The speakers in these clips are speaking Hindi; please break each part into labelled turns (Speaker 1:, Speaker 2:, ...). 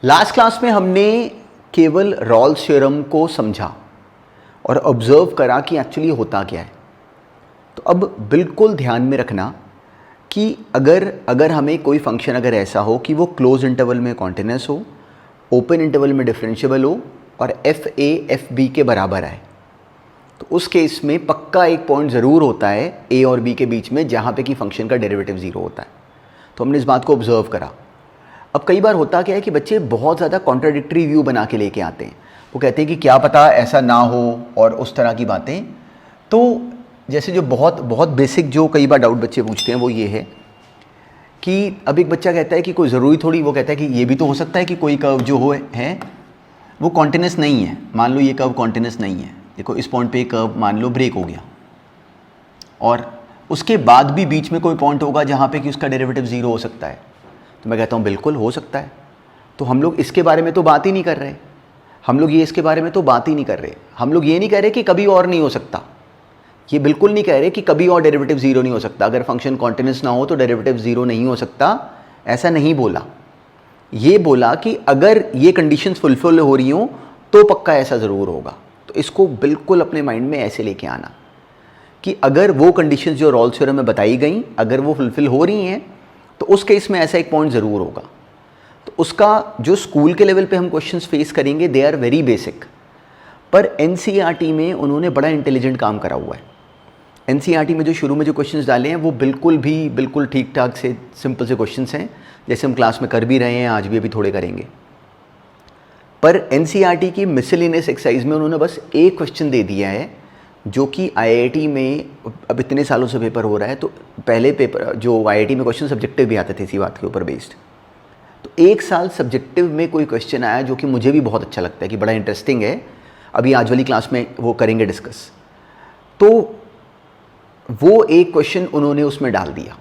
Speaker 1: लास्ट क्लास में हमने केवल रॉल्स थ्योरम को समझा और ऑब्जर्व करा कि एक्चुअली होता क्या है। तो अब बिल्कुल ध्यान में रखना कि अगर हमें कोई फंक्शन अगर ऐसा हो कि वो क्लोज इंटरवल में कॉन्टिन्यूस हो, ओपन इंटरवल में डिफरेंशिएबल हो और एफ ए एफ बी के बराबर आए, तो उस केस में पक्का एक पॉइंट ज़रूर होता है ए और बी के बीच में जहाँ पे कि फंक्शन का डेरिवेटिव ज़ीरो होता है। तो हमने इस बात को ऑब्जर्व करा। अब कई बार होता क्या है कि बच्चे बहुत ज़्यादा कॉन्ट्राडिक्टरी व्यू बना के लेके आते हैं। वो कहते हैं कि क्या पता ऐसा ना हो और उस तरह की बातें। तो जैसे जो बहुत बहुत बेसिक जो कई बार डाउट बच्चे पूछते हैं वो ये है कि अब एक बच्चा कहता है कि कोई ज़रूरी थोड़ी, वो कहता है कि ये भी तो हो सकता है कि कोई कर्व जो है वो कॉन्टिन्यूस नहीं है। मान लो ये कर्व कॉन्टिन्यूस नहीं है, देखो इस पॉइंट पे कर्व मान लो ब्रेक हो गया और उसके बाद भी बीच में कोई पॉइंट होगा जहाँ पे कि उसका डेरिवेटिव ज़ीरो हो सकता है। तो मैं कहता हूँ बिल्कुल हो सकता है। तो हम लोग इसके बारे में तो बात ही नहीं कर रहे, हम लोग ये इसके बारे में तो बात ही नहीं कर रहे। हम लोग ये नहीं कह रहे कि कभी और नहीं हो सकता, ये बिल्कुल नहीं कह रहे कि कभी और डेरिवेटिव ज़ीरो नहीं हो सकता। अगर फंक्शन कॉन्टिन्यूस ना हो तो डेरिवेटिव ज़ीरो नहीं हो सकता, ऐसा नहीं बोला। ये बोला कि अगर ये कंडीशंस फुलफिल हो रही हों तो पक्का ऐसा ज़रूर होगा। तो इसको बिल्कुल अपने माइंड में ऐसे लेके आना कि अगर वो कंडीशंस जो रॉल्स थ्योरम में बताई गई अगर वो फुलफिल हो रही हैं तो उस केस में ऐसा एक पॉइंट ज़रूर होगा। तो उसका जो स्कूल के लेवल पे हम क्वेश्चंस फेस करेंगे दे आर वेरी बेसिक, पर एनसीईआरटी में उन्होंने बड़ा इंटेलिजेंट काम करा हुआ है। एनसीईआरटी में जो शुरू में जो क्वेश्चंस डाले हैं वो बिल्कुल ठीक ठाक से सिंपल से क्वेश्चंस हैं, जैसे हम क्लास में कर भी रहे हैं, आज भी अभी थोड़े करेंगे। पर एनसीईआरटी की मिसलेनियस एक्सरसाइज में उन्होंने बस एक क्वेश्चन दे दिया है जो कि आईआईटी में अब इतने सालों से पेपर हो रहा है। तो पहले पेपर जो आईआईटी में क्वेश्चन सब्जेक्टिव भी आते थे इसी बात के ऊपर बेस्ड। तो एक साल सब्जेक्टिव में कोई क्वेश्चन आया जो कि मुझे भी बहुत अच्छा लगता है कि बड़ा इंटरेस्टिंग है, अभी आज वाली क्लास में वो करेंगे डिस्कस। तो वो एक क्वेश्चन उन्होंने उसमें डाल दिया।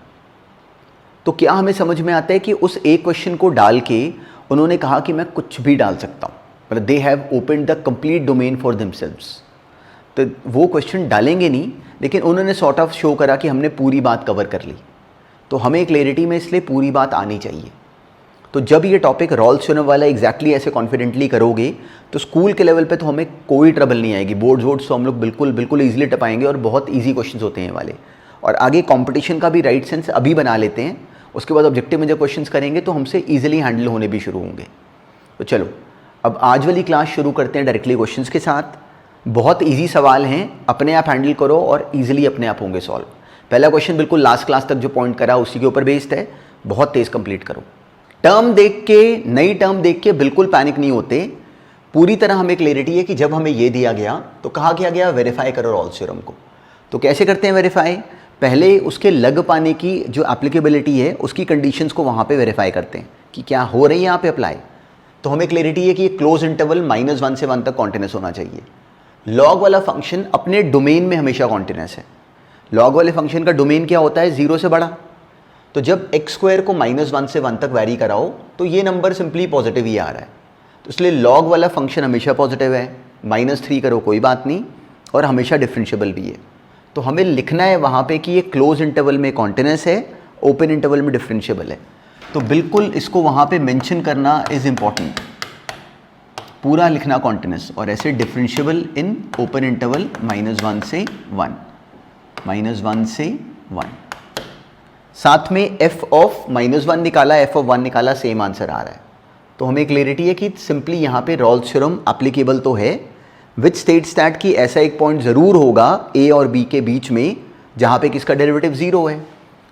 Speaker 1: तो क्या हमें समझ में आता है कि उस एक क्वेश्चन को डाल के उन्होंने कहा कि मैं कुछ भी डाल सकता हूँ, मतलब they have open the complete domain for themselves. तो वो क्वेश्चन डालेंगे नहीं, लेकिन उन्होंने सॉर्ट ऑफ शो करा कि हमने पूरी बात कवर कर ली। तो हमें क्लैरिटी में इसलिए पूरी बात आनी चाहिए। तो जब ये टॉपिक रॉल्स थ्योरम वाला एग्जैक्टली ऐसे कॉन्फिडेंटली करोगे तो स्कूल के लेवल पे तो हमें कोई ट्रबल नहीं आएगी। बोर्ड्स तो हम लोग बिल्कुल ईजिली टपाएंगे और बहुत ईजी क्वेश्चन होते हैं वाले। और आगे कॉम्पिटिशन का भी राइट सेंस अभी बना लेते हैं, उसके बाद ऑब्जेक्टिव में जब क्वेश्चन करेंगे तो हमसे ईजिली हैंडल होने भी शुरू होंगे। तो चलो अब आज वाली क्लास शुरू करते हैं डायरेक्टली क्वेश्चन के साथ। बहुत ईजी सवाल हैं, अपने आप हैंडल करो और ईजिली अपने आप होंगे सॉल्व। पहला क्वेश्चन बिल्कुल लास्ट क्लास तक जो पॉइंट करा उसी के ऊपर बेस्ड है, बहुत तेज कंप्लीट करो। टर्म देख के, नई टर्म देख के बिल्कुल पैनिक नहीं होते। पूरी तरह हमें क्लैरिटी है कि जब हमें ये दिया गया तो कहा गया वेरीफाई करो रॉल्स थ्योरम को। तो कैसे करते हैं वेरीफाई? पहले उसके लग पाने की जो एप्लीकेबिलिटी है उसकी कंडीशंस को वहाँ पे वेरीफाई करते हैं कि क्या हो रही है यहाँ पे अप्लाई। तो हमें क्लैरिटी है कि ये क्लोज इंटरवल -1 से 1 तक कॉन्टिन्यूस होना चाहिए। लॉग वाला फंक्शन अपने डोमेन में हमेशा कॉन्टिन्यूस है। लॉग वाले फंक्शन का डोमेन क्या होता है? 0 से बड़ा। तो जब x² को -1 से 1 तक वैरी कराओ तो ये नंबर सिंपली पॉजिटिव ही आ रहा है। तो इसलिए लॉग वाला फंक्शन हमेशा पॉजिटिव है, -3 करो कोई बात नहीं, और हमेशा डिफरेंशिएबल भी है। तो हमें लिखना है वहाँ पे कि ये क्लोज इंटरवल में कॉन्टिन्यूस है, ओपन इंटरवल में डिफरेंशिएबल है। तो बिल्कुल इसको वहाँ पे मेंशन करना इज़ इम्पॉर्टेंट, पूरा लिखना कॉन्टिन्यूस और ऐसे डिफरेंशिएबल इन ओपन इंटरवल -1 से 1। साथ में f ऑफ -1 निकाला, f ऑफ 1 निकाला, सेम आंसर आ रहा है। तो हमें क्लैरिटी है कि सिंपली यहाँ पे रॉल्स थ्योरम एप्लीकेबल तो है, विच स्टेट्स दैट कि ऐसा एक पॉइंट ज़रूर होगा a और b के बीच में जहाँ पे किसका डेरिवेटिव 0 है।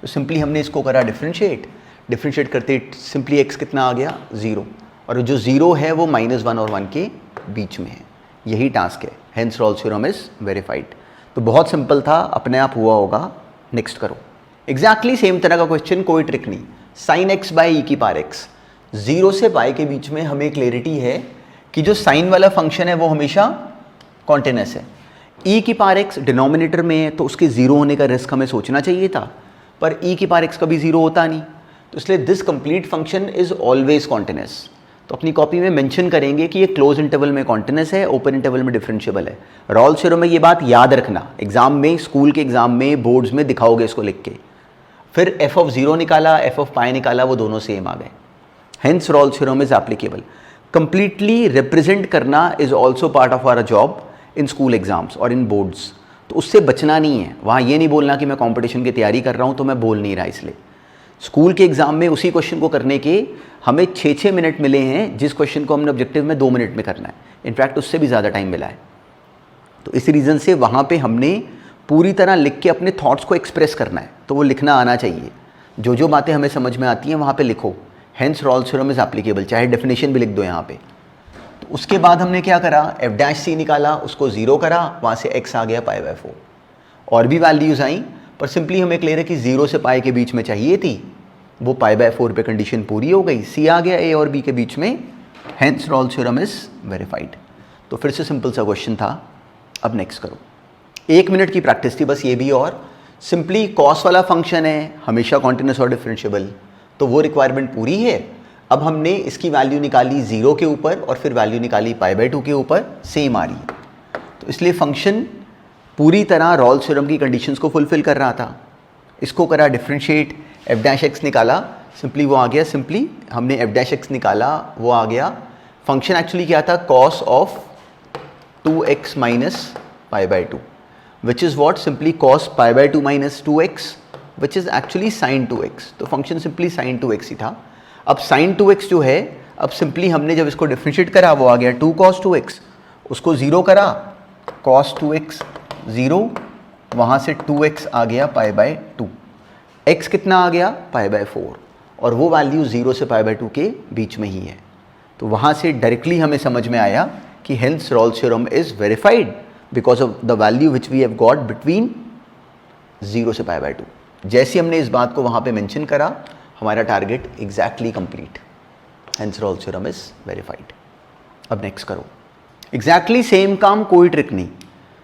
Speaker 1: तो सिंपली हमने इसको करा डिफरेंशिएट करते सिंपली x कितना आ गया? 0, और जो 0 है वो -1 और 1 के बीच में है। यही टास्क है, hence Rolle's theorem is verified. तो बहुत सिंपल था, अपने आप हुआ होगा। नेक्स्ट करो। एग्जैक्टली सेम तरह का क्वेश्चन, कोई ट्रिक नहीं। sin x बाई e⁻x, 0 से y के बीच में हमें क्लैरिटी है कि जो साइन वाला फंक्शन है वो हमेशा कॉन्टिन्यूस है। e⁻x डिनोमिनेटर में है तो उसके 0 होने का रिस्क हमें सोचना चाहिए था, पर e⁻x कभी 0 होता नहीं। तो इसलिए this complete function is always continuous. तो अपनी कॉपी में मेंशन करेंगे कि ये क्लोज इंटरवल में कॉन्टिन्यूस है, ओपन इंटरवल में डिफरेंशिएबल है। रॉल्स थ्योरम में ये बात याद रखना, एग्जाम में, स्कूल के एग्जाम में, बोर्ड्स में दिखाओगे इसको लिख के। फिर f ऑफ 0 निकाला, f ऑफ पाई निकाला, वो दोनों सेम आ गए। Hence Rolle's theorem is applicable. Completely represent करना is also part of our job in school exams और इन बोर्ड्स। तो उससे बचना नहीं है, वहाँ ये नहीं बोलना कि मैं कंपटीशन की तैयारी कर रहा हूँ तो मैं बोल नहीं रहा। इसलिए स्कूल के एग्ज़ाम में उसी क्वेश्चन को करने के हमें 6-6 मिनट मिले हैं, जिस क्वेश्चन को हमने ऑब्जेक्टिव में 2 मिनट में करना है। इनफैक्ट उससे भी ज़्यादा टाइम मिला है। तो इस रीज़न से वहाँ पे हमने पूरी तरह लिख के अपने थॉट्स को एक्सप्रेस करना है, तो वो लिखना आना चाहिए। जो जो बातें हमें समझ में आती हैं वहाँ पे लिखो। Hence Rolle's theorem is applicable, चाहे डेफिनेशन भी लिख दो यहाँ पे। तो उसके बाद हमने क्या करा, f' निकाला, उसको 0 करा, वहाँ से x आ गया π/4। और भी वैल्यूज़ आई, पर सिंपली हमें क्लियर है कि 0 से पाई के बीच में चाहिए थी, वो π/4 पे कंडीशन पूरी हो गई। c आ गया a और b के बीच में, hence Rolle's theorem is verified. तो फिर से सिंपल सा क्वेश्चन था। अब नेक्स्ट करो। 1 मिनट की प्रैक्टिस थी बस ये भी। और सिंपली कॉस वाला फंक्शन है, हमेशा कॉन्टिन्यूस और डिफरेंशिएबल, तो वो रिक्वायरमेंट पूरी है। अब हमने इसकी वैल्यू निकाली 0 के ऊपर और फिर वैल्यू निकाली π/2 के ऊपर, सेम आ रही है। तो इसलिए फंक्शन पूरी तरह रॉल्स थ्योरम की कंडीशंस को फुलफिल कर रहा था। इसको करा डिफरेंशिएट, f' निकाला, सिंपली वो आ गया। सिंपली हमने f' निकाला, वो आ गया। फंक्शन एक्चुअली क्या था, cos of 2x minus π/2, which is what, simply cos π/2 minus 2x, which is actually sine 2x। तो फंक्शन सिंपली साइन 2x ही था। अब साइन 2x जो है, अब सिंपली हमने जब इसको डिफरेंशिएट करा, वो आ गया 2 cos 2x, उसको 0 करा, cos 2x 0, वहाँ से 2x आ गया π/2, x कितना आ गया π/4, और वो वैल्यू 0 से π/2 के बीच में ही है। तो वहाँ से डायरेक्टली हमें समझ में आया कि hence Rolle's theorem is verified because of the value which we have got between 0 से π/2। जैसे हमने इस बात को वहाँ पे मेंशन करा, हमारा target exactly complete, hence Rolle's theorem is verified. अब नेक्स्ट करो। एग्जैक्टली सेम काम, कोई ट्रिक नहीं।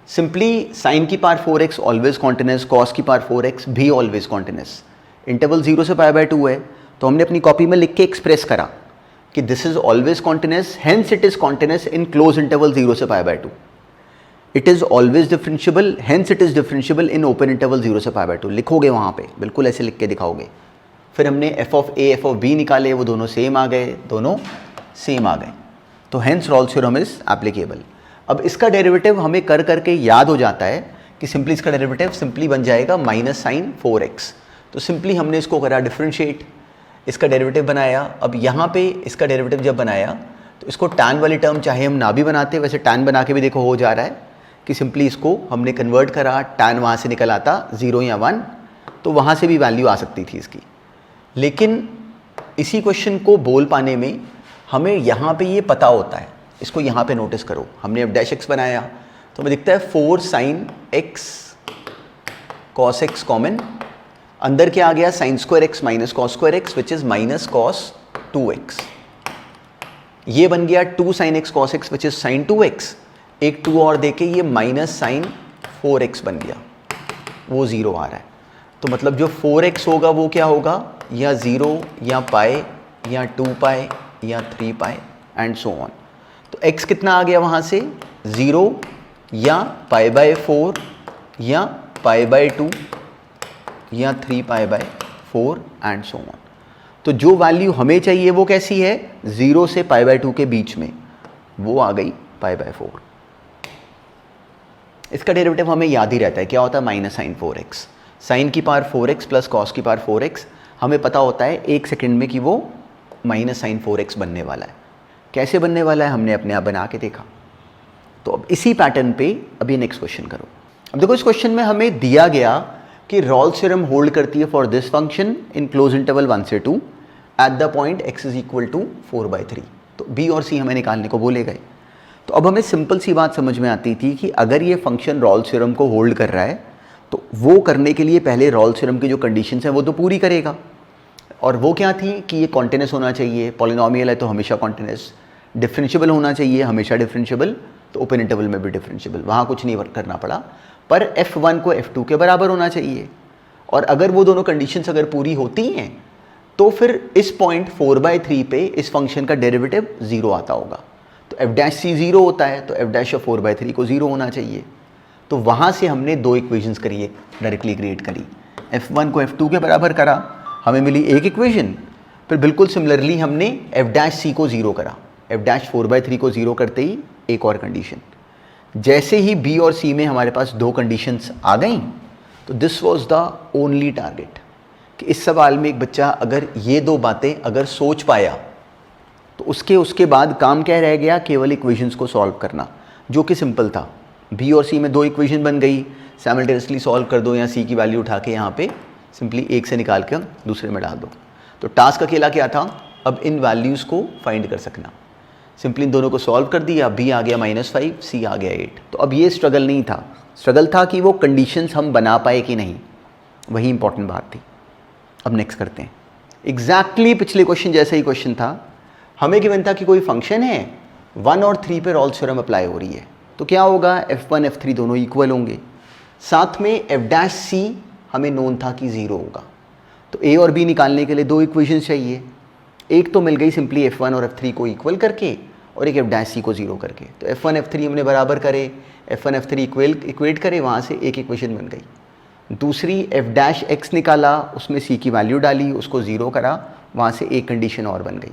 Speaker 1: सिंपली साइन की power 4x always continuous, cos की पावर 4x भी ऑलवेज कॉन्टिन्यूस। इंटरवल 0 से π/2 है, तो हमने अपनी कॉपी में लिख के एक्सप्रेस करा कि this is always continuous, hence it is continuous in close interval 0 से π/2। It is always differentiable, hence it is differentiable in open interval 0 से π/2। लिखोगे वहाँ पे, बिल्कुल ऐसे लिख के दिखाओगे। फिर हमने f of a, f of b निकाले, वो दोनों सेम आ गए, दोनों सेम आ गए। तो hence Rolle's theorem is applicable. अब इसका डेरिवेटिव हमें कर करके याद हो जाता है कि सिंपली इसका डेरिवेटिव सिंपली बन जाएगा माइनस साइन 4x। तो सिंपली हमने इसको करा डिफरेंशिएट, इसका डेरिवेटिव बनाया। अब यहाँ पे इसका डेरिवेटिव जब बनाया तो इसको टैन वाली टर्म चाहे हम ना भी बनाते, वैसे टैन बना के भी देखो हो जा रहा है कि सिंपली इसको हमने कन्वर्ट करा, टैन वहाँ से निकल आता 0 या 1, तो वहाँ से भी वैल्यू आ सकती थी इसकी। लेकिन इसी क्वेश्चन को बोल पाने में हमें यहाँ पे ये पता होता है, इसको यहाँ पे नोटिस करो। हमने f' बनाया तो हमें दिखता है 4 sin x cos x common, अंदर क्या आ गया, sine square x minus cos square x which is minus cos 2x। ये बन गया 2 sin x cos x which is sine 2x, एक 2 और देके ये माइनस साइन 4x बन गया, वो 0 आ रहा है। तो मतलब जो 4x होगा वो क्या होगा, या 0 या पाई या 2 पाई या 3 पाई एंड सो ऑन। तो x कितना आ गया वहाँ से, 0 या π/4 या π/2 या 3π/4 एंड सो ऑन। तो जो वैल्यू हमें चाहिए वो कैसी है, 0 से π/2 के बीच में, वो आ गई π/4। इसका डेरिवेटिव हमें याद ही रहता है, क्या होता है, माइनस साइन 4x। साइन की पावर 4x प्लस कॉस की पावर 4x, हमें पता होता है 1 सेकेंड में कि वो माइनस साइन 4x बनने वाला है। कैसे बनने वाला है हमने अपने आप बना के देखा। तो अब इसी पैटर्न पे अभी नेक्स्ट क्वेश्चन करो। अब देखो इस क्वेश्चन में हमें दिया गया कि रॉल्स थ्योरम होल्ड करती है for this function in close interval 1 से 2 at the point x is equal to 4/3। तो b और c हमें निकालने को बोले गए। तो अब हमें सिंपल सी बात समझ में आती थी कि अगर ये फंक्शन रॉल्स थ्योरम को होल्ड कर रहा है तो वो करने के लिए पहले रॉल्स थ्योरम की जो कंडीशंस हैं वो तो पूरी करेगा। और वो क्या थी कि ये कॉन्टिन्यूस होना चाहिए, पॉलिनोमियल है तो हमेशा कॉन्टिन्यूस, डिफरेंशिएबल होना चाहिए, हमेशा डिफरेंशिएबल, तो ओपन इंटरवल में भी डिफरेंशिएबल, वहाँ कुछ नहीं करना पड़ा। पर f1 को f2 के बराबर होना चाहिए। और अगर वो दोनों कंडीशंस अगर पूरी होती हैं तो फिर इस पॉइंट 4/3 पे इस फंक्शन का डेरिवेटिव 0 आता होगा। तो f' 0 होता है तो f' ऑफ 4/3 को 0 होना चाहिए। तो वहाँ से हमने दो इक्वेशंस करी, डायरेक्टली क्रिएट करी। f1 को f2 के बराबर करा, हमें मिली एक इक्वेशन। फिर बिल्कुल सिमिलरली हमने f' को 0 करा, एफ डैश 4/3 को 0 करते ही एक और कंडीशन। जैसे ही बी और सी में हमारे पास दो कंडीशंस आ गई तो this was the only target कि इस सवाल में एक बच्चा अगर ये दो बातें अगर सोच पाया तो उसके बाद काम क्या रह गया, केवल इक्वेशंस को सॉल्व करना, जो कि सिंपल था। बी और सी में दो इक्वेशन बन गई, साइमल्टेनियसली सॉल्व कर दो या सी की वैल्यू उठा के यहाँ पे सिंपली एक से निकाल के दूसरे में डाल दो। तो टास्क अकेला क्या था, अब इन वैल्यूज़ को फाइंड कर सकना। सिंपली इन दोनों को सॉल्व कर दिया, बी आ गया -5, सी आ गया 8। तो अब ये स्ट्रगल नहीं था, स्ट्रगल था कि वो कंडीशंस हम बना पाए कि नहीं, वही इंपॉर्टेंट बात थी। अब नेक्स्ट करते हैं। एग्जैक्टली पिछले क्वेश्चन जैसा ही क्वेश्चन था, हमें गिवन था कि कोई फंक्शन है 1 और 3 पे रॉल्स थ्योरम अप्लाई हो रही है, तो क्या होगा, f1 f3 दोनों इक्वल होंगे। साथ में f डैश सी हमें नोन था कि 0 होगा। तो a और b निकालने के लिए दो इक्वेशन चाहिए, एक तो मिल गई सिंपली f1 और f3 को इक्वल करके और एक f डैश सी को 0 करके। तो f1 f3 हमने बराबर करे, f1 f3 इक्वेट करे, वहाँ से एक इक्वेशन बन गई। दूसरी f डैश x निकाला, उसमें c की वैल्यू डाली, उसको 0 करा, वहाँ से एक कंडीशन और बन गई।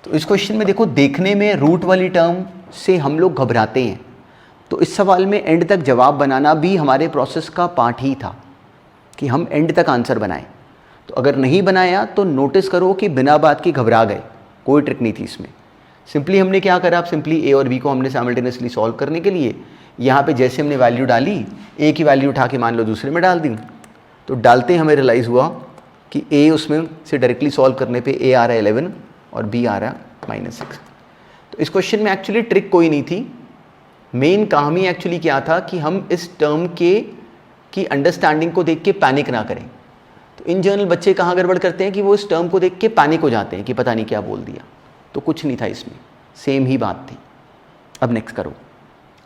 Speaker 1: तो इस क्वेश्चन में देखो, देखने में रूट वाली टर्म से हम लोग घबराते हैं, तो इस सवाल में एंड तक जवाब बनाना भी हमारे प्रोसेस का पार्ट ही था कि हम एंड तक आंसर बनाएं। तो अगर नहीं बनाया तो नोटिस करो कि बिना बात की घबरा गए, कोई ट्रिक नहीं थी इसमें। सिंपली हमने क्या करा, सिंपली ए और बी को हमने साइमल्टेनियसली सॉल्व करने के लिए यहाँ पे जैसे हमने वैल्यू डाली, ए की वैल्यू उठा के मान लो दूसरे में डाल दी। तो डालते ही हमें रियलाइज़ हुआ कि ए उसमें से डायरेक्टली सॉल्व करने पे ए आ रहा है 11 और बी आ रहा है -6। तो इस क्वेश्चन में एक्चुअली ट्रिक कोई नहीं थी, मेन काम ही एक्चुअली क्या था कि हम इस टर्म की अंडरस्टैंडिंग को देख के पैनिक ना करें। तो इन जनरल बच्चे कहाँ गड़बड़ करते हैं कि वो इस टर्म को देख के पैनिक हो जाते हैं कि पता नहीं क्या बोल दिया। तो कुछ नहीं था इसमें, सेम ही बात थी। अब नेक्स्ट करो।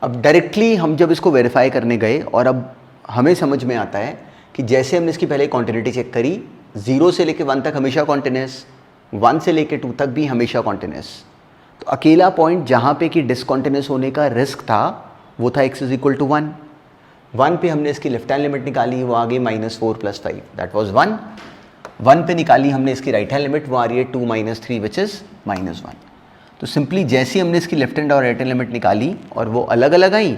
Speaker 1: अब डायरेक्टली हम जब इसको वेरीफाई करने गए और अब हमें समझ में आता है कि जैसे हमने इसकी पहले कॉन्टिन्यूटी चेक करी, 0 से लेके 1 तक हमेशा कॉन्टिन्यूस, 1 से लेके 2 तक भी हमेशा कॉन्टिन्यूस। तो अकेला पॉइंट जहाँ पे कि डिसकॉन्टिन्यूस होने का रिस्क था वो था x = 1। 1 पे हमने इसकी लेफ्ट हैंड लिमिट निकाली, वो आ गई -4 + 5, दैट वाज 1। 1 पे निकाली हमने इसकी राइट हैंड लिमिट, वो आ रही है 2 - 3 विच इज़ -1। तो सिंपली जैसे ही हमने इसकी लेफ्ट हैंड और राइट हैंड लिमिट निकाली और वो अलग अलग आई,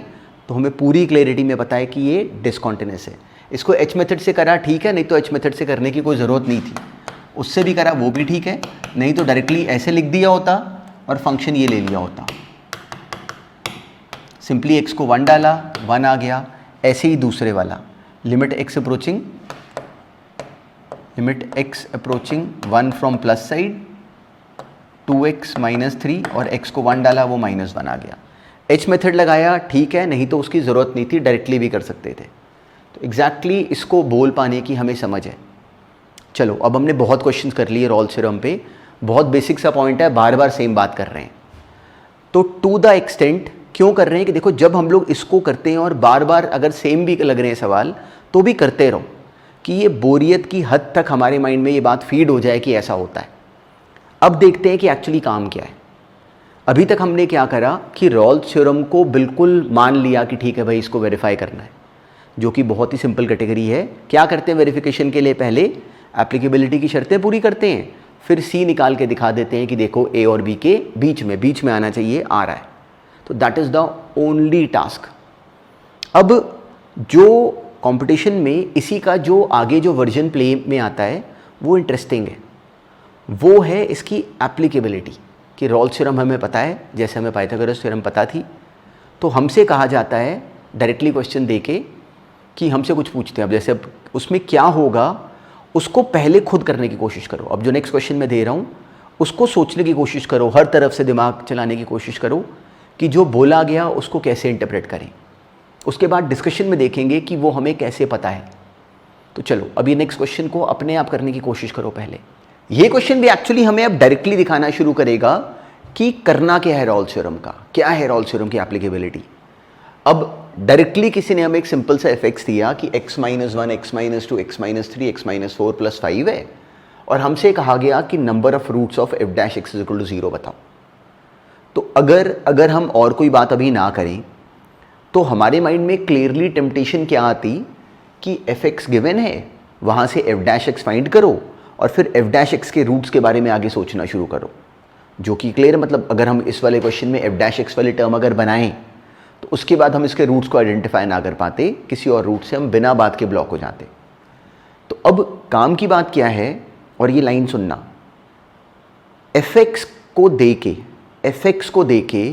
Speaker 1: तो हमें पूरी क्लैरिटी में पता है कि ये डिसकॉन्टिन्यूस है। इसको h मेथड से करा ठीक है, नहीं तो h मेथड से करने की कोई ज़रूरत नहीं थी। उससे भी करा वो भी ठीक है, नहीं तो डायरेक्टली ऐसे लिख दिया होता और फंक्शन ये ले लिया होता। सिंपली x को 1 डाला, 1 आ गया। ऐसे ही दूसरे वाला limit x approaching 1 from plus side 2x - 3 और x को 1 डाला, वो -1 आ गया। h मेथड लगाया ठीक है, नहीं तो उसकी ज़रूरत नहीं थी, डायरेक्टली भी कर सकते थे। तो एग्जैक्टली इसको बोल पाने की हमें समझ है। चलो अब हमने बहुत क्वेश्चन कर लिए रॉल्स थ्योरम पे, बहुत बेसिक सा पॉइंट है, बार बार सेम बात कर रहे हैं। तो टू द एक्सटेंट क्यों कर रहे हैं कि देखो जब हम लोग इसको करते हैं और बार बार अगर सेम भी लग रहे हैं सवाल, तो भी करते रहो कि ये बोरियत की हद तक हमारे माइंड में ये बात फीड हो जाए कि ऐसा होता है। अब देखते हैं कि एक्चुअली काम क्या है। अभी तक हमने क्या करा कि रॉल्स थ्योरम को बिल्कुल मान लिया कि ठीक है भाई इसको वेरीफाई करना है, जो कि बहुत ही सिंपल कैटेगरी है। क्या करते हैं वेरिफिकेशन के लिए, पहले एप्लीकेबिलिटी की शर्तें पूरी करते हैं, फिर सी निकाल के दिखा देते हैं कि देखो ए और बी के बीच में आना चाहिए, आ रहा है। तो that is the only task. अब जो कंपटीशन में इसी का जो आगे जो वर्जन प्ले में आता है वो इंटरेस्टिंग है, वो है इसकी एप्लीकेबिलिटी कि रॉल्स थ्योरम हमें पता है, जैसे हमें पाइथागोरस थ्योरम पता थी। तो हमसे कहा जाता है डायरेक्टली क्वेश्चन देके कि हमसे कुछ पूछते हैं, अब जैसे अब उसमें क्या होगा उसको पहले खुद करने की कोशिश करो। अब जो नेक्स्ट क्वेश्चन मैं दे रहा हूँ उसको सोचने की कोशिश करो, हर तरफ से दिमाग चलाने की कोशिश करो कि जो बोला गया उसको कैसे इंटरप्रेट करें। उसके बाद डिस्कशन में देखेंगे कि वो हमें कैसे पता है। तो चलो अभी नेक्स्ट क्वेश्चन को अपने आप करने की कोशिश करो पहले। ये क्वेश्चन भी एक्चुअली हमें अब डायरेक्टली दिखाना शुरू करेगा कि करना क्या है रॉल्स थ्योरम का, क्या है रॉल्स थ्योरम की एप्लीकेबिलिटी। अब डायरेक्टली किसी ने हमें एक सिंपल सा एफएक्स दिया कि x - 1, x - 2, x - 3, x - 4 + 5 है, और हमसे कहा गया कि number of roots of f dash x = 0 बताओ। तो अगर हम और कोई बात अभी ना करें तो हमारे माइंड में क्लियरली टेम्पटेशन क्या आती कि fx गिवन है, वहाँ से f डैश x फाइंड करो और फिर f डैश x के रूट्स के बारे में आगे सोचना शुरू करो। जो कि क्लियर, मतलब अगर हम इस वाले क्वेश्चन में एफ डैश एक्स वाली टर्म अगर बनाएं तो उसके बाद हम इसके रूट्स को आइडेंटिफाई ना कर पाते, किसी और रूट से हम बिना बात के ब्लॉक हो जाते। तो अब काम की बात क्या है, और ये लाइन सुनना, एफ एक्स को दे के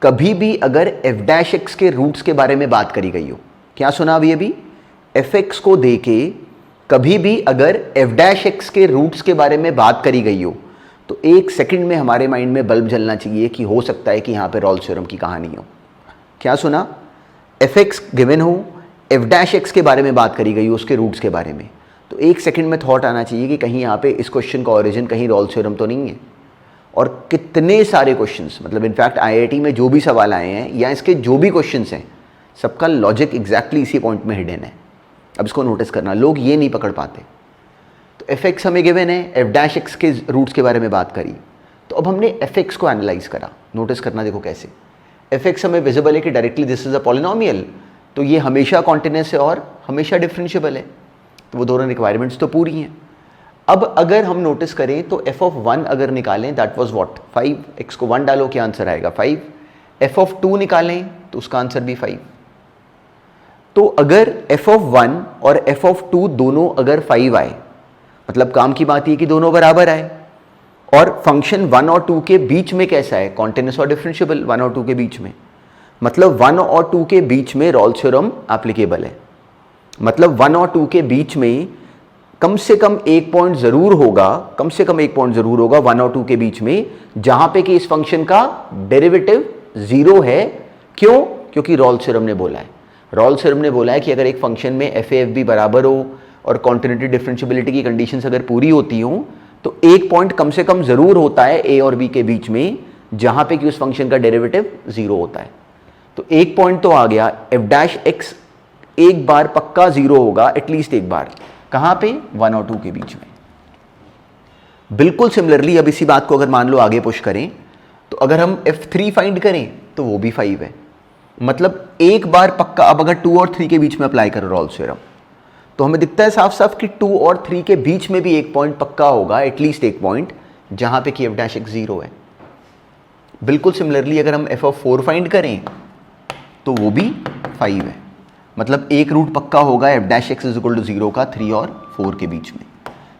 Speaker 1: कभी भी अगर एफ डैश एक्स के रूट्स के बारे में बात करी गई हो, क्या सुना अभी, एफ एक्स को दे के कभी भी अगर एफ डैश एक्स के रूट्स के बारे में बात करी गई हो तो एक सेकंड में हमारे माइंड में बल्ब जलना चाहिए कि हो सकता है कि यहाँ पे रॉल्स थ्योरम की कहानी हो। क्या सुना, एफ एक्स गिवन हो, एफ डैश एक्स के बारे में बात करी गई हो, उसके रूट्स के बारे में, तो एक सेकंड में थॉट आना चाहिए कि कहीं यहाँ पे इस क्वेश्चन का ओरिजिन कहीं रॉल्स थ्योरम तो नहीं है। और कितने सारे क्वेश्चंस, मतलब इनफैक्ट आईआईटी में जो भी सवाल आए हैं या इसके जो भी क्वेश्चंस हैं, सबका लॉजिक एग्जैक्टली इसी पॉइंट में हिडन है। अब इसको नोटिस करना, लोग ये नहीं पकड़ पाते। तो एफ एक्स हमें गिवन है, एफ डैश एक्स के रूट्स के बारे में बात करी, तो अब हमने एफ एक्स को एनालाइज करा। नोटिस करना, देखो कैसे एफ एक्स हमें विजिबल है कि directly this is a polynomial, तो ये हमेशा कॉन्टिन्यूअस है और हमेशा डिफरेंशिएबल है, तो वो दोनों रिक्वायरमेंट्स तो पूरी हैं। अब अगर हम नोटिस करें तो एफ ऑफ 1 अगर निकालें, दैट वाज व्हाट 5, एक्स को 1 डालो क्या आंसर आएगा 5, एफ ऑफ 2 निकालें तो उसका आंसर भी 5। तो अगर एफ ऑफ 1 और एफ ऑफ 2 दोनों अगर 5 आए, मतलब काम की बात ये कि दोनों बराबर आए, और फंक्शन 1 और 2 के बीच में कैसा है, कॉन्टिन्यूअस और डिफरेंशिएबल 1 और 2 के बीच में, मतलब 1 और 2 के बीच में रॉल्स थ्योरम एप्लीकेबल है। मतलब 1 और 2 के बीच में कम से कम एक पॉइंट जरूर होगा, 1 और 2 के बीच में, जहां पे कि इस फंक्शन का डेरिवेटिव 0 है। क्यों? क्योंकि रॉल्स थ्योरम ने बोला है, कि अगर एक फंक्शन में एफ ए एफ बी बराबर हो और कॉन्टिन्यूटी डिफरेंशिएबिलिटी की कंडीशंस अगर पूरी होती हो तो एक पॉइंट कम से कम जरूर होता है ए और बी के बीच में, जहां पे कि उस फंक्शन का डेरिवेटिव 0 होता है। तो एक पॉइंट तो आ गया, एफ डैश एक्स एक बार पक्का 0 होगा, एटलीस्ट एक बार, कहां पे 1 और 2 के बीच में। बिल्कुल सिमिलरली अब इसी बात को अगर मान लो आगे पुश करें तो अगर हम f3 फाइंड करें तो वो भी 5 है, मतलब एक बार पक्का। अब अगर 2 और 3 के बीच में अप्लाई करो रॉल्स थ्योरम तो हमें दिखता है साफ साफ कि 2 और 3 के बीच में भी एक पॉइंट पक्का होगा, एटलीस्ट एक पॉइंट, जहां पे कि एफ डैश एक्स 0 है। बिल्कुल सिमिलरली अगर हम एफ ऑफ 4 फाइंड करें तो वो भी 5 है, मतलब एक रूट पक्का होगा F dash X is equal to 0 का 3 और 4 के बीच में।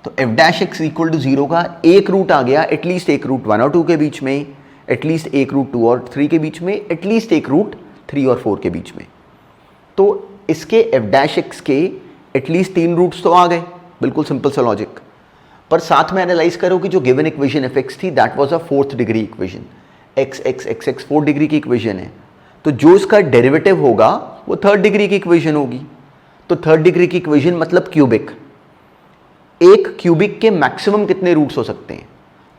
Speaker 1: तो F dash X equal to 0 का एक रूट आ गया, एटलीस्ट एक रूट 1 और 2 के बीच में, एटलीस्ट एक रूट 2 और 3 के बीच में, एटलीस्ट एक रूट 3 और 4 के बीच में। तो इसके एफ डैश एक्स के एटलीस्ट 3 रूट्स तो आ गए, बिल्कुल सिंपल सा लॉजिक। पर साथ में एनालाइज करो कि जो गिवन इक्वेशन एफ एक्स थी that was a 4th degree equation, x x x x 4th degree की इक्वेशन है, तो जो इसका डेरिवेटिव होगा वो 3rd डिग्री की इक्वेशन होगी। तो 3rd डिग्री की इक्वेशन मतलब क्यूबिक, एक क्यूबिक के मैक्सिमम कितने रूट्स हो सकते हैं,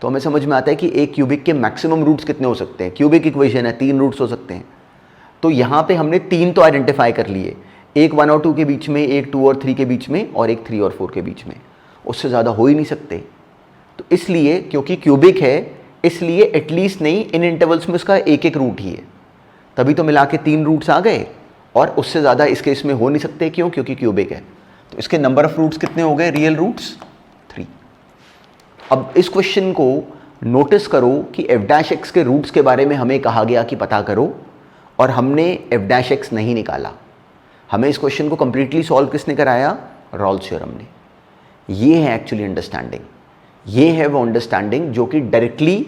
Speaker 1: तो हमें समझ में आता है कि एक क्यूबिक के मैक्सिमम रूट्स कितने हो सकते हैं, क्यूबिक इक्वेशन है 3 रूट्स हो सकते हैं। तो यहां पे हमने 3 तो आइडेंटिफाई कर लिए, एक 1 और 2 के बीच में, एक 2 और 3 के बीच में, और एक 3 और 4 के बीच में, उससे ज़्यादा हो ही नहीं सकते। तो इसलिए क्योंकि क्यूबिक है इसलिए एटलीस्ट नहीं, इन इंटरवल्स में उसका एक एक रूट ही है, तभी तो मिला के 3 रूट्स आ गए, और उससे ज़्यादा इस केस में हो नहीं सकते। क्यों? क्योंकि क्यूबिक है। तो इसके नंबर ऑफ रूट्स कितने हो गए, रियल रूट्स 3। अब इस क्वेश्चन को नोटिस करो कि एफ डैश एक्स के रूट्स के बारे में हमें कहा गया कि पता करो, और हमने एफ डैश एक्स नहीं निकाला। हमें इस क्वेश्चन को कंप्लीटली सॉल्व किसने कराया, रॉल्स थ्योरम ने। ये है एक्चुअली अंडरस्टैंडिंग, ये है वो अंडरस्टैंडिंग जो कि डायरेक्टली,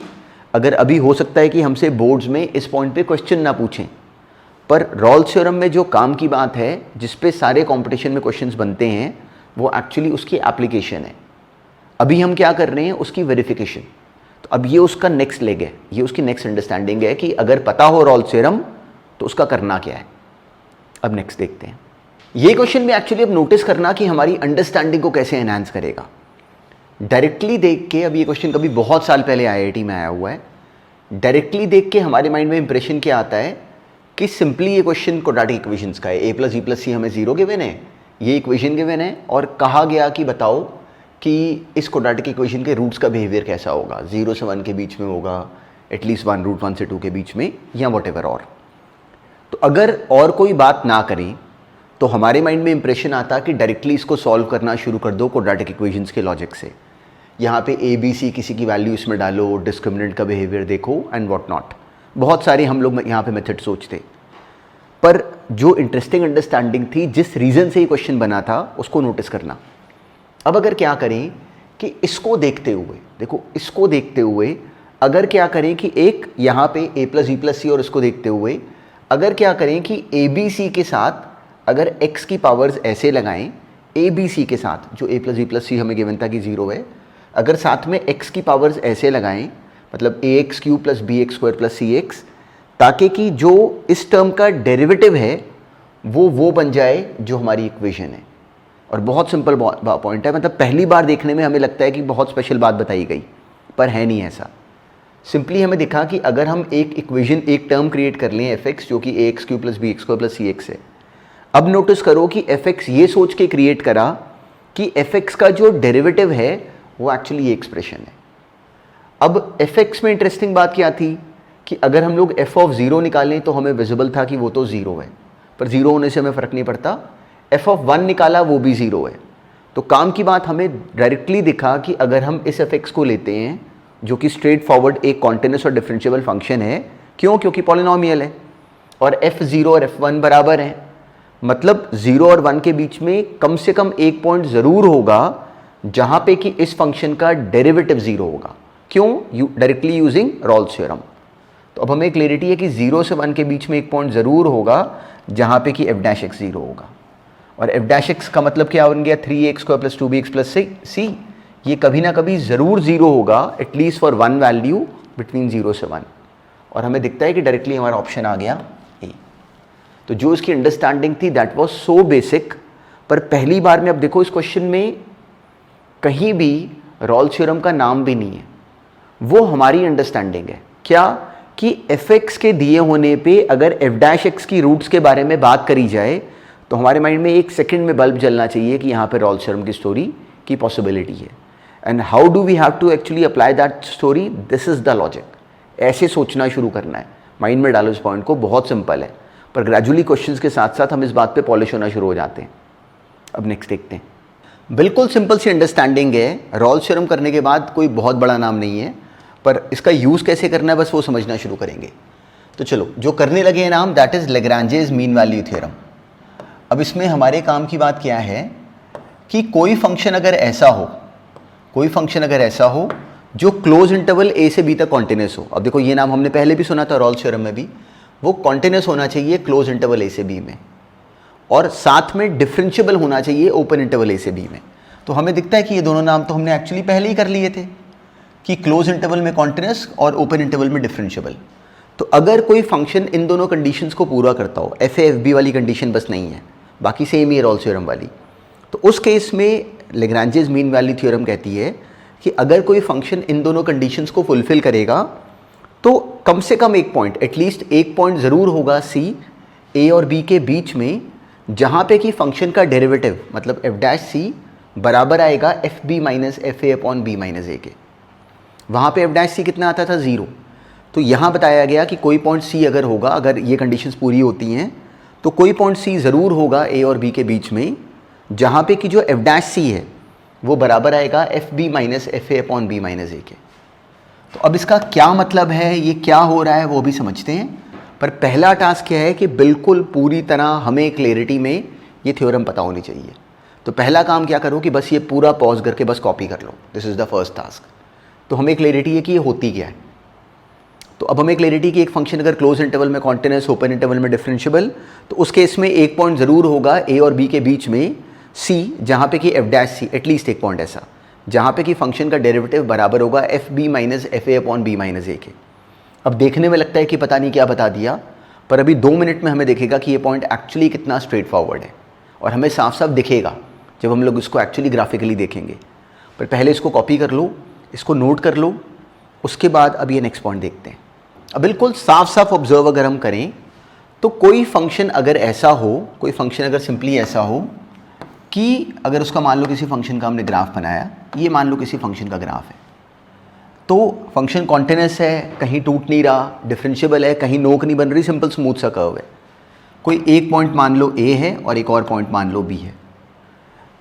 Speaker 1: अगर अभी हो सकता है कि हमसे बोर्ड्स में इस पॉइंट पे क्वेश्चन ना पूछें, पर रॉल्स थ्योरम में जो काम की बात है जिस पे सारे कंपटीशन में क्वेश्चंस बनते हैं, वो एक्चुअली उसकी एप्लीकेशन है। अभी हम क्या कर रहे हैं, उसकी वेरिफिकेशन। तो अब ये उसका नेक्स्ट लेग है, ये उसकी नेक्स्ट अंडरस्टैंडिंग है कि अगर पता हो रॉल्स थ्योरम तो उसका करना क्या है। अब नेक्स्ट देखते हैं। ये क्वेश्चन में एक्चुअली अब नोटिस करना कि हमारी अंडरस्टैंडिंग को कैसे एनहांस करेगा। डायरेक्टली देख के, अब ये क्वेश्चन कभी बहुत साल पहले आईआईटी में आया हुआ है, डायरेक्टली देख के हमारे माइंड में इंप्रेशन क्या आता है कि सिंपली ये क्वेश्चन क्वाड्रेटिक इक्वेशंस का है, a + b + c हमें 0 गिवन है, ये इक्वेशन गिवन है, और कहा गया कि बताओ कि इस क्वाड्रेटिक इक्वेशन के रूट्स का बिहेवियर कैसा होगा, 0 से 1 के बीच में होगा, एटलीस्ट 1 रूट 1 से 2 के बीच में, या वॉटेवर। और तो अगर और कोई बात ना करें तो हमारे माइंड में इंप्रेशन आता कि डायरेक्टली इसको सॉल्व करना शुरू कर दो क्वाड्रेटिक इक्वेशंस के लॉजिक से, यहाँ पे ए बी सी किसी की वैल्यू इसमें डालो, डिस्क्रिमिनेंट का बिहेवियर देखो एंड व्हाट नॉट। बहुत सारे हम लोग यहाँ पे मेथड सोचते, पर जो इंटरेस्टिंग अंडरस्टैंडिंग थी, जिस रीज़न से ये क्वेश्चन बना था, उसको नोटिस करना। अब अगर क्या करें कि इसको देखते हुए, देखो इसको देखते हुए अगर क्या करें कि एक यहाँ पे a प्लस बी प्लस सी, और इसको देखते हुए अगर क्या करें कि ए बी सी के साथ अगर x की पावर्स ऐसे लगाएं, ए बी सी के साथ, जो a प्लस बी प्लस सी हमें गिवन था कि 0 है, अगर साथ में x की पावर्स ऐसे लगाएं, मतलब A X cube plus B X square plus C X, ताकि कि जो इस टर्म का डेरिवेटिव है वो बन जाए जो हमारी इक्वेशन है। और बहुत सिंपल पॉइंट है, मतलब पहली बार देखने में हमें लगता है कि बहुत स्पेशल बात बताई गई, पर है नहीं ऐसा। सिंपली हमें दिखा कि अगर हम एक इक्वेशन, एक टर्म क्रिएट कर लें एफ एक्स, जो कि A X cube plus B X square plus C X है। अब नोटिस करो कि एफ एक्स ये सोच के क्रिएट करा कि एफ एक्स का जो डेरिवेटिव है वो एक्चुअली ये एक्सप्रेशन है। अब एफ एक्स में इंटरेस्टिंग बात क्या थी कि अगर हम लोग एफ ऑफ 0 निकालें तो हमें विजिबल था कि वो तो 0 है, पर 0 होने से हमें फ़र्क नहीं पड़ता। एफ ऑफ 1 निकाला, वो भी 0 है। तो काम की बात हमें डायरेक्टली दिखा कि अगर हम इस एफ एक्स को लेते हैं, जो कि स्ट्रेट फॉरवर्ड एक कॉन्टिन्यूस और डिफरेंशिएबल फंक्शन है, क्यों? क्योंकि पॉलिनोमियल है और f0 और f1 बराबर हैं, मतलब 0 और 1 के बीच में कम से कम एक पॉइंट ज़रूर होगा जहाँ पे कि इस फंक्शन का डेरिवेटिव 0 होगा। क्यों? Directly using Rolle's theorem. तो अब हमें क्लियरिटी है कि 0 से 1 के बीच में एक पॉइंट ज़रूर होगा जहाँ पे कि f डैश एक्स 0 होगा। और f डैश एक्स का मतलब क्या बन गया? 3x square plus 2bx plus सी। ये कभी ना कभी ज़रूर 0 होगा, at least for one value between 0 से 1। और हमें दिखता है कि डायरेक्टली हमारा ऑप्शन आ गया ए। तो जो इसकी अंडरस्टैंडिंग थी दैट वाज सो बेसिक, पर पहली बार में अब देखो इस क्वेश्चन में कहीं भी रॉल्स थ्योरम का नाम भी नहीं है। वो हमारी अंडरस्टैंडिंग है क्या कि एफ एक्स के दिए होने पे अगर एफ डैश एक्स की रूट्स के बारे में बात करी जाए तो हमारे माइंड में एक सेकंड में बल्ब जलना चाहिए कि यहाँ पे रॉल्स थ्योरम की स्टोरी की पॉसिबिलिटी है। And how do we have to actually apply that story? This is the logic. ऐसे सोचना शुरू करना है, माइंड में डालो इस पॉइंट को। बहुत सिंपल है, पर ग्रेजुअली क्वेश्चंस के साथ साथ हम इस बात पे पॉलिश होना शुरू हो जाते हैं। अब नेक्स्ट देखते हैं। बिल्कुल सिंपल सी अंडरस्टैंडिंग है। रॉल्स थ्योरम करने के बाद कोई बहुत बड़ा नाम नहीं है, पर इसका यूज़ कैसे करना है बस वो समझना शुरू करेंगे। तो चलो जो करने लगे हैं नाम, that is Lagrange's mean value theorem. अब इसमें हमारे काम की बात क्या है कि कोई फंक्शन अगर ऐसा हो, कोई फंक्शन अगर ऐसा हो जो क्लोज इंटरवल a से b तक कॉन्टिन्यूस हो। अब देखो ये नाम हमने पहले भी सुना था रॉल्स थ्योरम में भी, वो कॉन्टिन्यूस होना चाहिए क्लोज इंटरवल a से b में, और साथ में डिफरेंशिएबल होना चाहिए ओपन इंटरवल a से b में। तो हमें दिखता है कि ये दोनों नाम तो हमने एक्चुअली पहले ही कर लिए थे कि क्लोज इंटरवल में कॉन्टिन्यूस और ओपन इंटरवल में डिफरेंशिएबल। तो अगर कोई फंक्शन इन दोनों कंडीशंस को पूरा करता हो, एफ ए एफ बी वाली कंडीशन बस नहीं है, बाकी सेम ही है रॉल्स थ्योरम वाली, तो उस केस में लेग्रांजेस मीन वैल्यू थ्योरम कहती है कि अगर कोई फंक्शन इन दोनों कंडीशंस को फुलफिल करेगा तो कम से कम एक पॉइंट, एटलीस्ट एक पॉइंट ज़रूर होगा सी ए और बी के बीच में, जहाँ पे कि फंक्शन का डेरिवेटिव मतलब एफ डैश सी बराबर आएगा F B minus F A upon B minus A के। वहाँ पे एफ डैश सी कितना आता था? 0। तो यहाँ बताया गया कि कोई पॉइंट सी अगर होगा, अगर ये कंडीशंस पूरी होती हैं तो कोई पॉइंट सी ज़रूर होगा ए और बी के बीच में, जहाँ पे कि जो एफ डैश सी है वो बराबर आएगा F B minus F A upon B minus A के। तो अब इसका क्या मतलब है, ये क्या हो रहा है वो भी समझते हैं। पर पहला टास्क क्या है कि बिल्कुल पूरी तरह हमें क्लैरिटी में ये थ्योरम पता होनी चाहिए। तो पहला काम क्या करो कि बस ये पूरा पॉज करके बस कॉपी कर लो। This is the first task. तो हमें क्लैरिटी है कि ये होती क्या है। तो अब हमें क्लैरिटी कि एक फंक्शन अगर क्लोज इंटरवल में कॉन्टिन्यूस, ओपन इंटरवल में डिफरेंशिएबल, तो उस केस में एक पॉइंट ज़रूर होगा ए और बी के बीच में सी, जहाँ पे कि एफ डैश सी, एटलीस्ट एक पॉइंट ऐसा जहाँ पे कि फंक्शन का डेरिवेटिव बराबर होगा F B minus F A upon B minus A के। अब देखने में लगता है कि पता नहीं क्या बता दिया, पर अभी 2 मिनट में हमें दिखेगा कि ये पॉइंट एक्चुअली कितना स्ट्रेट फॉरवर्ड है, और हमें साफ साफ दिखेगा जब हम लोग इसको एक्चुअली ग्राफिकली देखेंगे। पर पहले इसको कॉपी कर लो, इसको नोट कर लो, उसके बाद अब ये नेक्स्ट पॉइंट देखते हैं। अब बिल्कुल साफ साफ ऑब्जर्व अगर हम करें तो कोई फंक्शन अगर ऐसा हो, कोई फंक्शन अगर सिंपली ऐसा हो कि अगर उसका मान लो किसी फंक्शन का हमने ग्राफ बनाया, ये मान लो किसी फंक्शन का ग्राफ है, तो फंक्शन कॉन्टिन्यूस है, कहीं टूट नहीं रहा, डिफरेंशिएबल है, कहीं नोक नहीं बन रही, सिंपल स्मूथ सा कर्व है। कोई एक पॉइंट मान लो ए है और एक और पॉइंट मान लो बी है।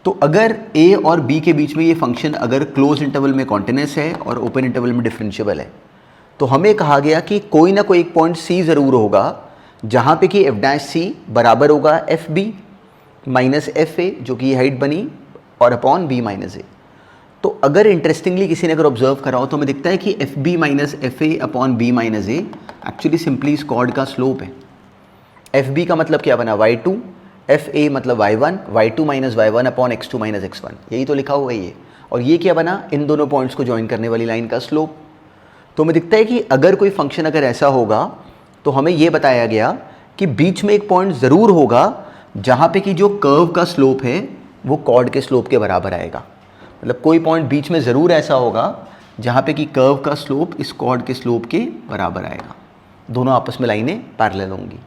Speaker 1: तो अगर a और b के बीच में ये फंक्शन अगर क्लोज इंटरवल में कॉन्टिन्यूस है और ओपन इंटरवल में डिफरेंशिएबल है, तो हमें कहा गया कि कोई ना कोई एक पॉइंट c ज़रूर होगा जहाँ पे कि f डैश c बराबर होगा F B minus F A, जो कि हाइट बनी, और अपॉन b माइनस ए। तो अगर इंटरेस्टिंगली किसी ने अगर ऑब्जर्व करा हो तो हमें दिखता है कि F B minus F A upon B minus A actually simply इस कॉर्ड का स्लोप है। एफ बी का मतलब क्या बना, y2, एफ ए मतलब y1, y2 minus y1 upon x2 minus x1, यही तो लिखा हुआ है ये। और ये क्या बना, इन दोनों पॉइंट्स को ज्वाइन करने वाली लाइन का स्लोप। तो हमें दिखता है कि अगर कोई फंक्शन अगर ऐसा होगा तो हमें ये बताया गया कि बीच में एक पॉइंट ज़रूर होगा जहाँ पे कि जो कर्व का स्लोप है वो कॉर्ड के स्लोप के बराबर आएगा। मतलब कोई पॉइंट बीच में ज़रूर ऐसा होगा जहाँ पे कि कर्व का स्लोप इस कॉर्ड के स्लोप के बराबर आएगा, दोनों आपस में लाइनें पैरेलल होंगी।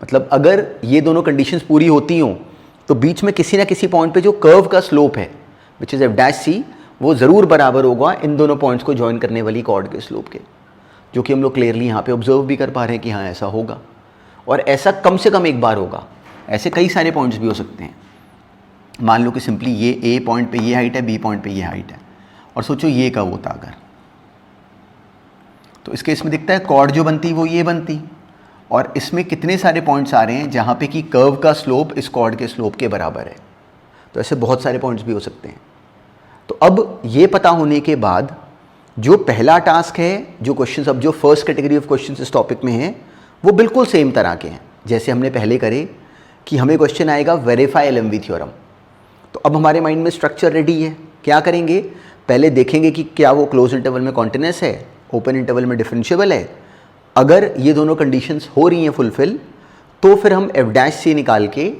Speaker 1: मतलब अगर ये दोनों कंडीशंस पूरी होती हों तो बीच में किसी ना किसी पॉइंट पे जो कर्व का स्लोप है विच इज़ एफ डैश सी, वो ज़रूर बराबर होगा इन दोनों पॉइंट्स को ज्वाइन करने वाली कॉर्ड के स्लोप के, जो कि हम लोग क्लियरली यहाँ पे ऑब्जर्व भी कर पा रहे हैं कि हाँ ऐसा होगा। और ऐसा कम से कम एक बार होगा, ऐसे कई सारे पॉइंट्स भी हो सकते हैं। मान लो कि सिंपली ये ए पॉइंट पे ये हाइट है, बी पॉइंट पे ये हाइट है, और सोचो ये कब होता अगर, तो इस केस में दिखता है कॉर्ड जो बनती वो ये बनती, और इसमें कितने सारे पॉइंट्स आ रहे हैं जहाँ पे कि कर्व का स्लोप इस कॉर्ड के स्लोप के बराबर है। तो ऐसे बहुत सारे पॉइंट्स भी हो सकते हैं। तो अब ये पता होने के बाद जो पहला टास्क है, जो क्वेश्चंस अब जो फर्स्ट कैटेगरी ऑफ क्वेश्चंस इस टॉपिक में हैं वो बिल्कुल सेम तरह के हैं जैसे हमने पहले करे कि हमें क्वेश्चन आएगा वेरीफाई एलएमवी थ्योरम। तो अब हमारे माइंड में स्ट्रक्चर रेडी है। क्या करेंगे, पहले देखेंगे कि क्या वो क्लोज इंटरवल में कॉन्टिन्यूस है, ओपन इंटरवल में डिफरेंशिएबल है। अगर ये दोनों कंडीशंस हो रही हैं फुलफिल, तो फिर हम एफ डैश सी निकाल के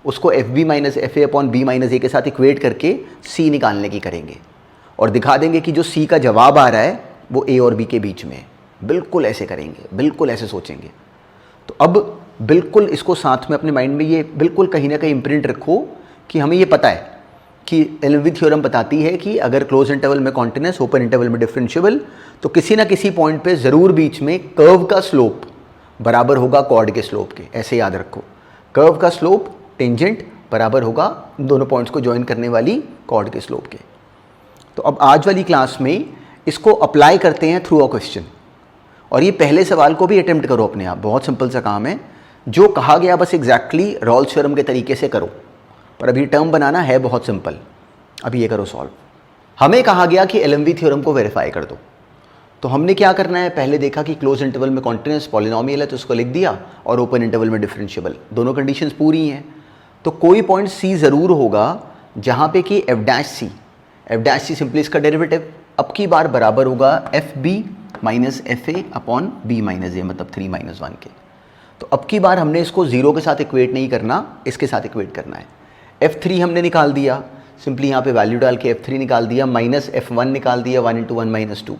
Speaker 1: उसको F B minus F A upon B minus A के साथ इक्वेट करके सी निकालने की करेंगे और दिखा देंगे कि जो सी का जवाब आ रहा है वो ए और बी के बीच में है। बिल्कुल ऐसे करेंगे, बिल्कुल ऐसे सोचेंगे। तो अब बिल्कुल इसको साथ में अपने माइंड में ये बिल्कुल कहीं ना कहीं इम्प्रिंट रखो कि हमें ये पता है कि एलएमवी थ्योरम बताती है कि अगर क्लोज इंटरवल में कॉन्टिन्यूस, ओपन इंटरवल में डिफरेंशिएबल, तो किसी ना किसी पॉइंट पे ज़रूर बीच में कर्व का स्लोप बराबर होगा कॉर्ड के स्लोप के। ऐसे याद रखो, कर्व का स्लोप टेंजेंट बराबर होगा इन दोनों पॉइंट्स को ज्वाइन करने वाली कॉर्ड के स्लोप के। तो अब आज वाली क्लास में इसको अप्लाई करते हैं थ्रू अ क्वेश्चन, और ये पहले सवाल को भी अटेम्प्ट करो अपने आप। बहुत सिंपल सा काम है, जो कहा गया बस एग्जैक्टली रॉल्स थ्योरम के तरीके से करो, पर अभी टर्म बनाना है बहुत सिंपल। अभी ये करो सॉल्व। हमें कहा गया कि एलएमवी थ्योरम को वेरीफाई कर दो, तो हमने क्या करना है, पहले देखा कि क्लोज इंटरवल में कॉन्टिन्यूस पॉलिनोमियल है तो उसको लिख दिया, और ओपन इंटरवल में डिफरेंशिएबल, दोनों कंडीशंस पूरी हैं। तो कोई पॉइंट सी ज़रूर होगा जहाँ पे कि एफ डैश सी सिंपली इसका डेरिवेटिव अब की बार बराबर होगा F B minus F A upon B minus A, मतलब 3 - 1 के। तो अब की बार हमने इसको जीरो के साथ इक्वेट नहीं करना, इसके साथ इक्वेट करना है। F3 हमने निकाल दिया, सिंपली यहाँ पे वैल्यू डाल के F3 निकाल दिया, माइनस F1 निकाल दिया, 1 × 1 - 2,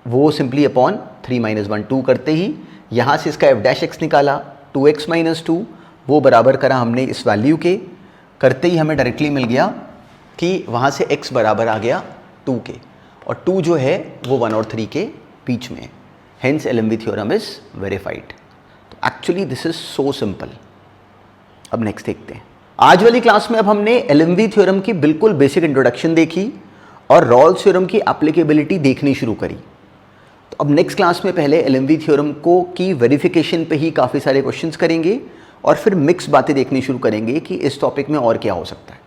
Speaker 1: वो सिंपली अपॉन 3 - 1 2 करते ही यहाँ से इसका f' निकाला 2x - 2, वो बराबर करा हमने इस वैल्यू के, करते ही हमें डायरेक्टली मिल गया कि वहाँ से x बराबर आ गया 2 के, और 2 जो है वो 1 और 3 के बीच में। Hence LMV theorem is verified. तो actually this is so simple. अब नेक्स्ट देखते हैं। आज वाली क्लास में अब हमने एलएमवी थ्योरम की बिल्कुल बेसिक इंट्रोडक्शन देखी और रॉल्स थ्योरम की एप्लीकेबिलिटी देखनी शुरू करी। तो अब नेक्स्ट क्लास में पहले एलएमवी थ्योरम को की वेरिफिकेशन पे ही काफ़ी सारे क्वेश्चंस करेंगे और फिर मिक्स बातें देखनी शुरू करेंगे कि इस टॉपिक में और क्या हो सकता है।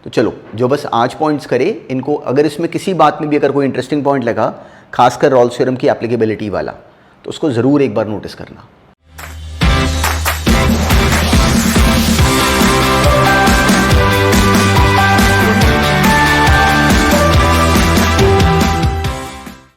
Speaker 1: तो चलो, जो बस आज पॉइंट्स करे इनको, अगर इसमें किसी बात में भी अगर कोई इंटरेस्टिंग पॉइंट लगा, खासकर रॉल्स थ्योरम की एप्लीकेबिलिटी वाला, तो उसको ज़रूर एक बार नोटिस करना।